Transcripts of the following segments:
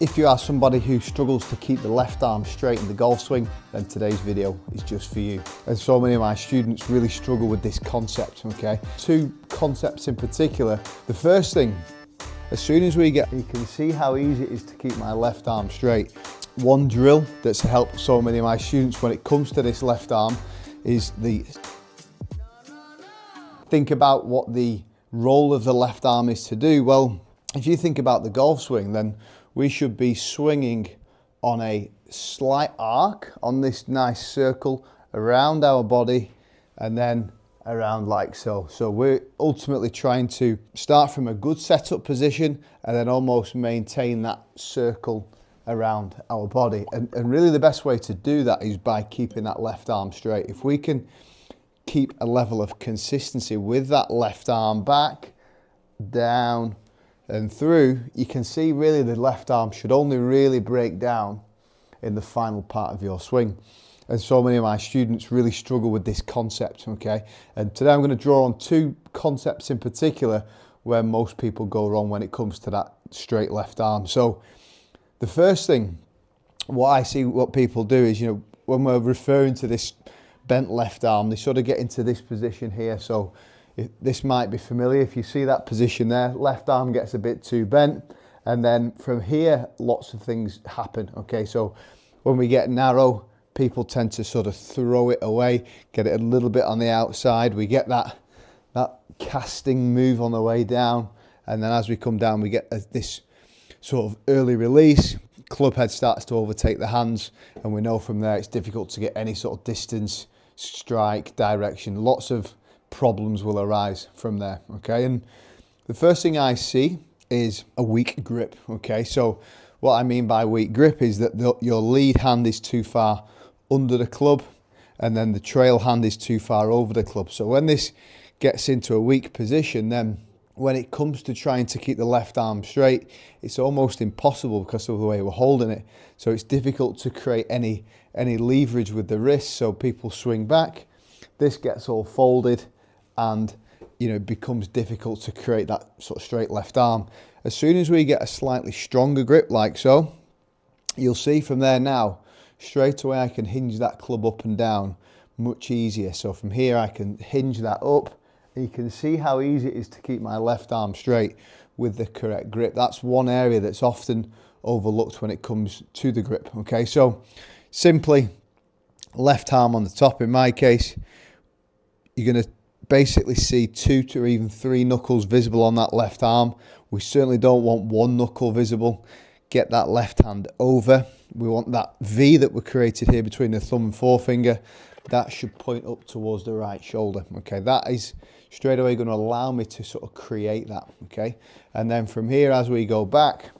If you are somebody who struggles to keep the left arm straight in the golf swing, then today's video is just for you. And so many of my students really struggle with this concept, okay? Two concepts in particular. The first thing, as soon as you can see how easy it is to keep my left arm straight. One drill that's helped so many of my students when it comes to this left arm is think about what the role of the left arm is to do. Well, if you think about the golf swing, then we should be swinging on a slight arc on this nice circle around our body and then around like so. So we're ultimately trying to start from a good setup position and then almost maintain that circle around our body. And really the best way to do that is by keeping that left arm straight. If we can keep a level of consistency with that left arm back, down, and through, you can see really the left arm should only really break down in the final part of your swing. And so many of my students really struggle with this concept, okay? And today I'm going to draw on two concepts in particular where most people go wrong when it comes to that straight left arm. So the first thing, what people do is, when we're referring to this bent left arm, they sort of get into this position here. So this might be familiar. If you see that position there, left arm gets a bit too bent, and then from here lots of things happen, okay? So when we get narrow, people tend to sort of throw it away, get it a little bit on the outside. We get that casting move on the way down, and then as we come down we get this sort of early release. Club head starts to overtake the hands, and we know from there it's difficult to get any sort of distance, strike, direction. Lots of problems will arise from there, okay? And the first thing I see is a weak grip, okay? So what I mean by weak grip is that your lead hand is too far under the club and then the trail hand is too far over the club. So when this gets into a weak position, then when it comes to trying to keep the left arm straight, it's almost impossible because of the way we're holding it. So it's difficult to create any leverage with the wrist. So people swing back, this gets all folded, and it becomes difficult to create that sort of straight left arm. As soon as we get a slightly stronger grip like so, you'll see from there now, straight away I can hinge that club up and down much easier. So from here I can hinge that up, and you can see how easy it is to keep my left arm straight with the correct grip. That's one area that's often overlooked when it comes to the grip, okay? So simply left arm on the top. In my case, you're going to basically see 2 to even 3 knuckles visible on that left arm. We certainly don't want 1 knuckle visible. Get that left hand over. We want that V that we created here between the thumb and forefinger. That should point up towards the right shoulder, okay? That is straight away going to allow me to sort of create that, okay? And then from here, as we go back,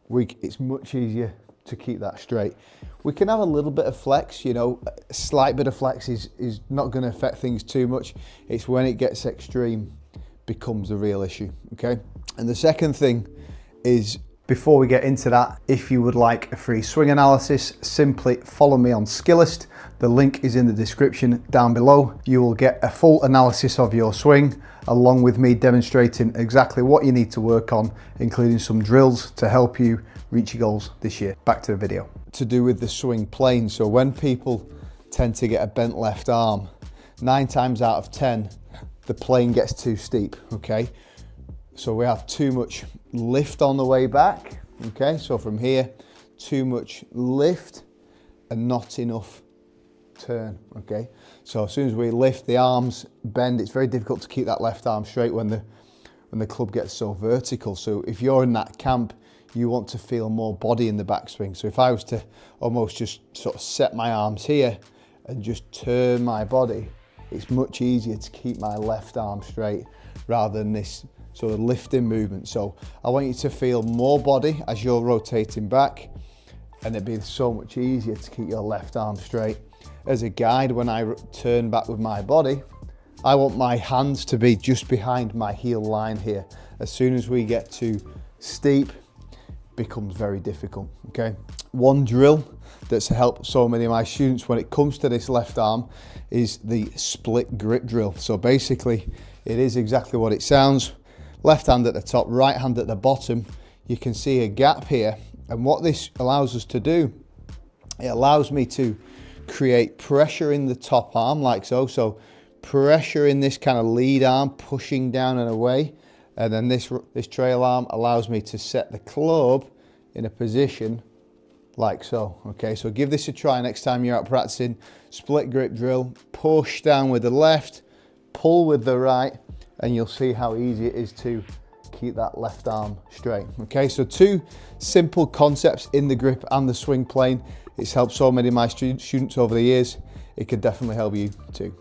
it's much easier to keep that straight. We can have a little bit of flex, a slight bit of flex is not going to affect things too much. It's when it gets extreme becomes the real issue, okay? And the second thing is, before we get into that, if you would like a free swing analysis, simply follow me on Skillest. The link is in the description down below. You will get a full analysis of your swing, along with me demonstrating exactly what you need to work on, including some drills to help you reach your goals this year. Back to the video. To do with the swing plane. So when people tend to get a bent left arm, 9 times out of 10, the plane gets too steep, okay? So we have too much lift on the way back, okay? So from here, too much lift and not enough turn, okay? So as soon as we lift, the arms bend. It's very difficult to keep that left arm straight when the club gets so vertical. So if you're in that camp, you want to feel more body in the backswing. So if I was to almost just sort of set my arms here and just turn my body, it's much easier to keep my left arm straight rather than this sort of lifting movement. So I want you to feel more body as you're rotating back, and it'd be so much easier to keep your left arm straight. As a guide, when I turn back with my body, I want my hands to be just behind my heel line here. As soon as we get too steep, becomes very difficult, okay? One drill that's helped so many of my students when it comes to this left arm is the split grip drill. So basically, it is exactly what it sounds. Left hand at the top, right hand at the bottom. You can see a gap here, And what this allows us to do, it allows me to create pressure in the top arm like so. So pressure in this kind of lead arm, pushing down and away. And then this trail arm allows me to set the club in a position like so. Okay, so give this a try next time you're out practicing. Split grip drill, push down with the left, pull with the right, and you'll see how easy it is to keep that left arm straight. Okay, so 2 simple concepts in the grip and the swing plane. It's helped so many of my students over the years. It could definitely help you too.